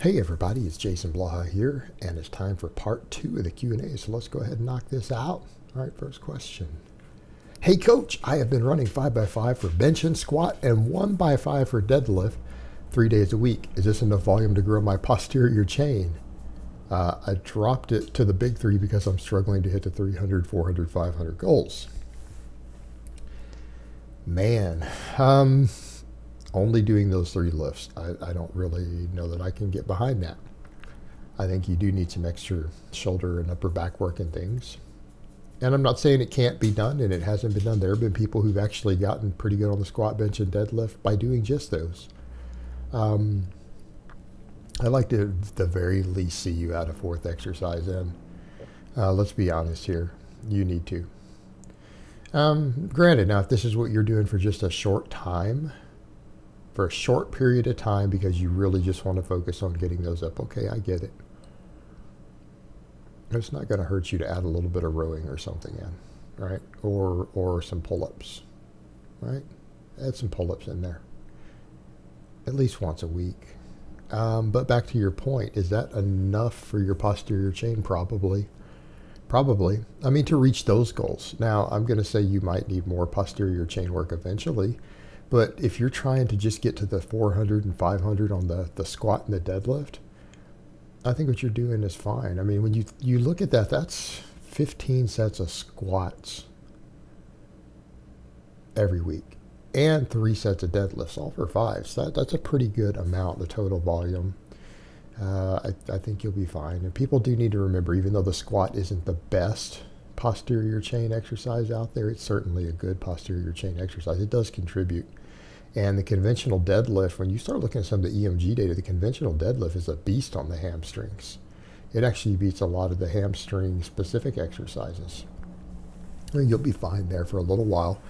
Hey everybody, it's Jason Blaha here, and it's time for part 2 of the Q&A, so let's go ahead and knock this out. All right, first question. Hey coach, I have been running 5x5 for bench and squat and 1x5 for deadlift 3 days a week. Is this enough volume to grow my posterior chain? I dropped it to the big 3 because I'm struggling to hit the 300, 400, 500 goals. Man, only doing those 3 lifts, I don't really know that I can get behind that. I think you do need some extra shoulder and upper back work and things. And I'm not saying it can't be done, and it hasn't been done. There have been people who've actually gotten pretty good on the squat, bench, and deadlift by doing just those. I'd like to, at the very least, see you add a 4th exercise in. Let's be honest here. You need to. Granted, now, if this is what you're doing for just a short time, for a short period of time because you really just want to focus on getting those up, okay, I get it. It's not going to hurt you to add a little bit of rowing or something in, right? Or some pull-ups, right? Add some pull-ups in there, at least once a week. But back to your point, is that enough for your posterior chain? Probably. Probably. I mean, to reach those goals. Now, I'm going to say you might need more posterior chain work eventually. But if you're trying to just get to the 400 and 500 on the squat and the deadlift, I think what you're doing is fine. I mean, when you look at that, that's 15 sets of squats every week and 3 sets of deadlifts, all for 5. So that's a pretty good amount, the total volume. I think you'll be fine. And people do need to remember, even though the squat isn't the best posterior chain exercise out there, it's certainly a good posterior chain exercise. It does contribute. And the conventional deadlift, when you start looking at some of the EMG data, the conventional deadlift is a beast on the hamstrings. It actually beats a lot of the hamstring specific exercises. And you'll be fine there for a little while,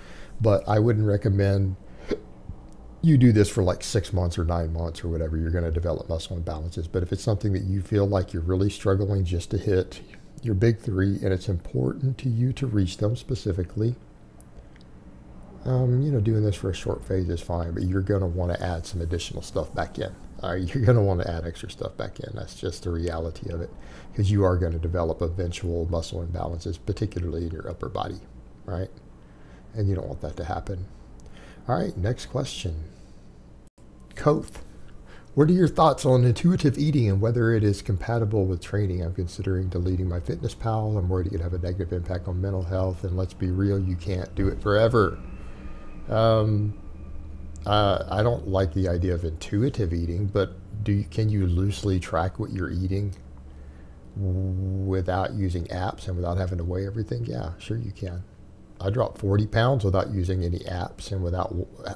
but I wouldn't recommend you do this for like 6 months or 9 months or whatever. You're going to develop muscle imbalances. But if it's something that you feel like you're really struggling just to hit your big 3, and it's important to you to reach them specifically, doing this for a short phase is fine, but you're going to want to add some additional stuff back in. You're going to want to add extra stuff back in. That's just the reality of it, because you are going to develop eventual muscle imbalances, particularly in your upper body, right? And you don't want that to happen. All right, next question. Coath. What are your thoughts on intuitive eating and whether it is compatible with training? I'm considering deleting my FitnessPal. I'm worried it could have a negative impact on mental health, and let's be real, you can't do it forever. I don't like the idea of intuitive eating, but can you loosely track what you're eating without using apps and without having to weigh everything? Yeah, sure you can. I dropped 40 pounds without using any apps and without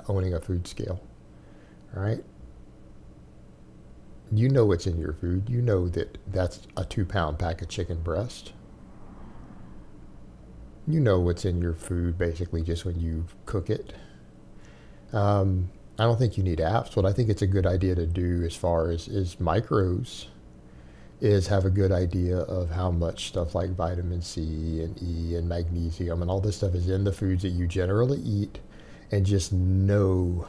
owning a food scale. All right? You know what's in your food. You know that that's a 2-pound pack of chicken breast. You know what's in your food basically just when you cook it. I don't think you need apps. What I think it's a good idea to do as far as macros is have a good idea of how much stuff like vitamin C and E and magnesium and all this stuff is in the foods that you generally eat, and just know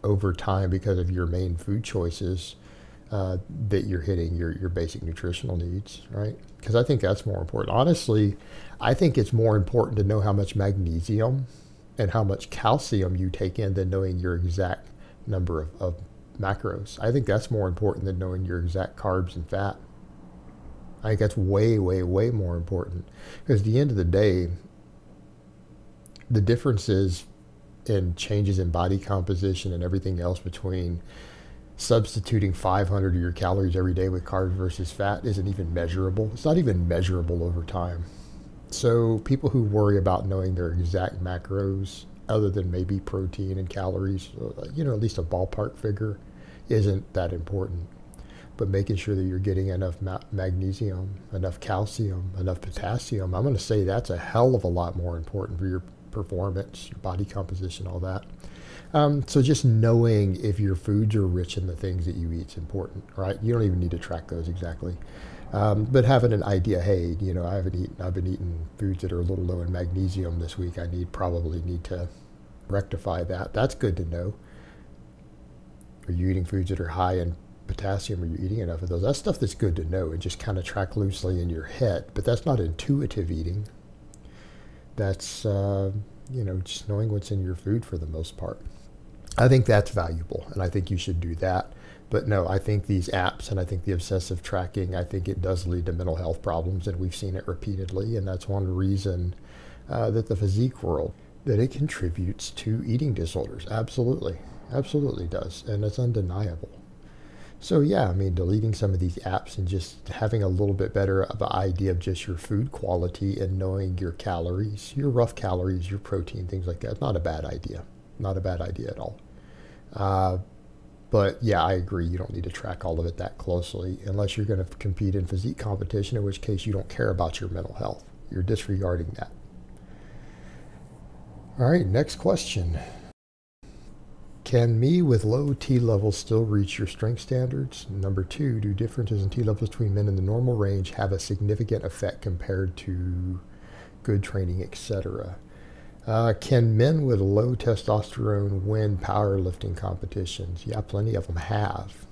over time, because of your main food choices, that you're hitting your basic nutritional needs, right? Because I think that's more important. Honestly, I think it's more important to know how much magnesium and how much calcium you take in than knowing your exact number of macros. I think that's more important than knowing your exact carbs and fat. I think that's way, way, way more important. Because at the end of the day, the differences in changes in body composition and everything else between substituting 500 of your calories every day with carbs versus fat isn't even measurable. It's not even measurable over time. So people who worry about knowing their exact macros, other than maybe protein and calories, at least a ballpark figure, isn't that important. But making sure that you're getting enough magnesium, enough calcium, enough potassium, I'm going to say that's a hell of a lot more important for your performance, your body composition, all that. So just knowing if your foods are rich in the things that you eat is important, right? You don't even need to track those exactly. But having an idea, hey, I've been eating foods that are a little low in magnesium this week. I probably need to rectify that. That's good to know. Are you eating foods that are high in potassium, are you eating enough of those? That's stuff that's good to know and just kind of track loosely in your head. But that's not intuitive eating. That's, just knowing what's in your food for the most part. I think that's valuable, and I think you should do that. But no, I think these apps and I think the obsessive tracking, I think it does lead to mental health problems, and we've seen it repeatedly. And that's one reason that the physique world, that it contributes to eating disorders. Absolutely. Absolutely does. And it's undeniable. So yeah, I mean, deleting some of these apps and just having a little bit better of an idea of just your food quality and knowing your calories, your rough calories, your protein, things like that. Not a bad idea. Not a bad idea at all. But yeah, I agree. You don't need to track all of it that closely unless you're going to compete in physique competition, in which case you don't care about your mental health. You're disregarding that. All right, next question. Can me with low T levels still reach your strength standards? Number 2, do differences in T levels between men in the normal range have a significant effect compared to good training, etc.? Can men with low testosterone win powerlifting competitions? Yeah, plenty of them have.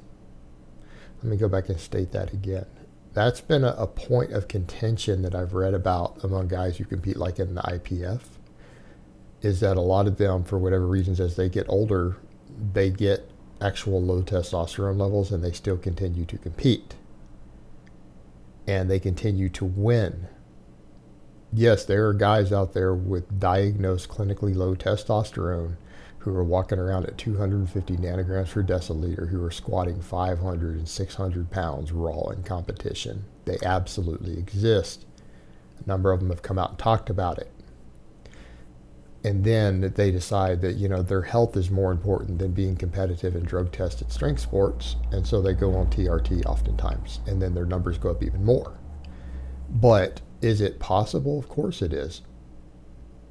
Let me go back and state that again. That's been a point of contention that I've read about among guys who compete like in the IPF, is that a lot of them, for whatever reasons, as they get older, they get actual low testosterone levels and they still continue to compete. And they continue to win. Yes, there are guys out there with diagnosed clinically low testosterone who are walking around at 250 nanograms per deciliter, who are squatting 500 and 600 pounds raw in competition. They absolutely exist. A number of them have come out and talked about it. And then they decide that, their health is more important than being competitive in drug-tested strength sports. And so they go on TRT oftentimes. And then their numbers go up even more. But is it possible? Of course it is.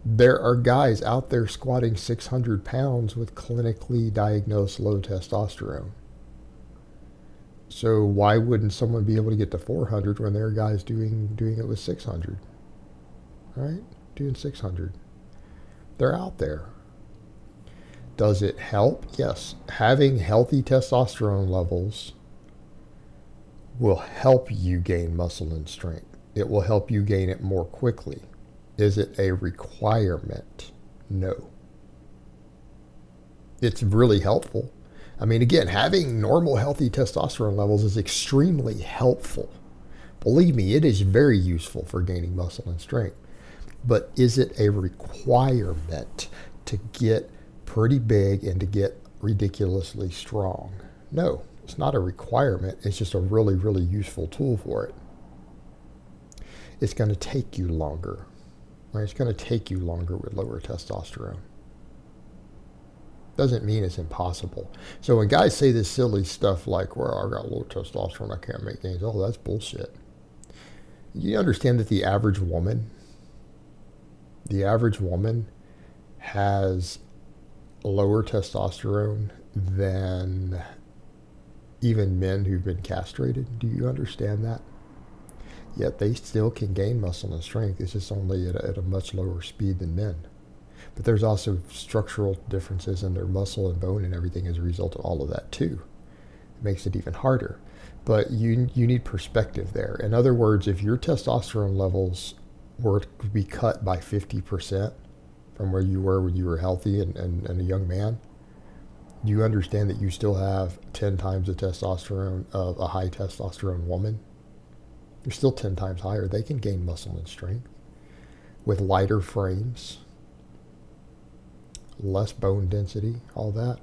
There are guys out there squatting 600 pounds with clinically diagnosed low testosterone. So why wouldn't someone be able to get to 400 when there are guys doing it with 600? Right? Doing 600. They're out there. Does it help? Yes. Having healthy testosterone levels will help you gain muscle and strength. It will help you gain it more quickly. Is it a requirement? No. It's really helpful. I mean, again, having normal healthy testosterone levels is extremely helpful. Believe me, it is very useful for gaining muscle and strength. But is it a requirement to get pretty big and to get ridiculously strong? No, it's not a requirement. It's just a really, really useful tool for it. It's going to take you longer. Right? It's going to take you longer with lower testosterone. Doesn't mean it's impossible. So when guys say this silly stuff like, well, I got low testosterone, I can't make gains. Oh, that's bullshit. You understand that the average woman has lower testosterone than even men who've been castrated. Do you understand that? Yet they still can gain muscle and strength. It's just only at a much lower speed than men. But there's also structural differences in their muscle and bone and everything as a result of all of that too. It makes it even harder. But you need perspective there. In other words, if your testosterone levels were to be cut by 50% from where you were when you were healthy and a young man, you understand that you still have 10 times the testosterone of a high testosterone woman. They're still 10 times higher. They can gain muscle and strength with lighter frames, less bone density, all that.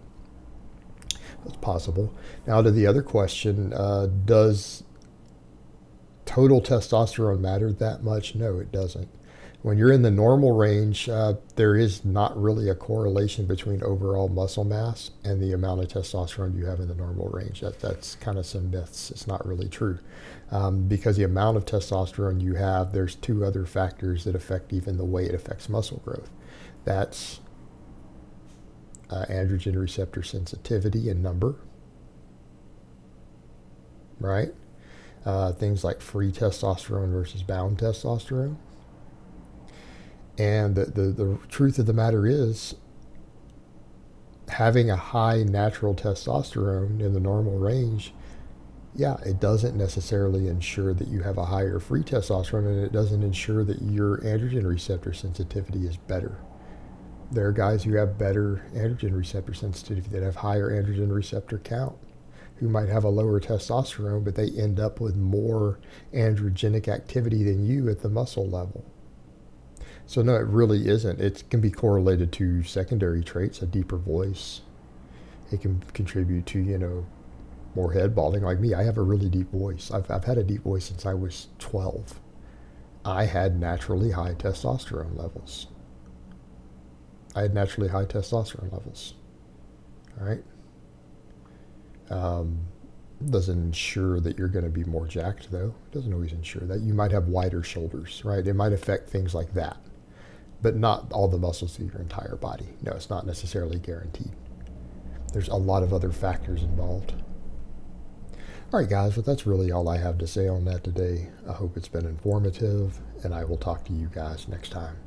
That's possible. Now to the other question, does total testosterone matter that much? No, it doesn't. When you're in the normal range, there is not really a correlation between overall muscle mass and the amount of testosterone you have in the normal range. That's kind of some myths. It's not really true. Because the amount of testosterone you have, there's two other factors that affect even the way it affects muscle growth. That's androgen receptor sensitivity and number, right? Things like free testosterone versus bound testosterone. And the truth of the matter is, having a high natural testosterone in the normal range Yeah, it doesn't necessarily ensure that you have a higher free testosterone, and it doesn't ensure that your androgen receptor sensitivity is better. There are guys who have better androgen receptor sensitivity, that have higher androgen receptor count, who might have a lower testosterone, but they end up with more androgenic activity than you at the muscle level. So no, it really isn't. It can be correlated to secondary traits, a deeper voice. It can contribute to, more head balding. Like me, I have a really deep voice. I've had a deep voice since I was 12. I had naturally high testosterone levels. All right. Doesn't ensure that you're going to be more jacked, though. Doesn't always ensure that. You might have wider shoulders, right? It might affect things like that, but not all the muscles of your entire body. No, it's not necessarily guaranteed. There's a lot of other factors involved. All right, guys, well, that's really all I have to say on that today. I hope it's been informative, and I will talk to you guys next time.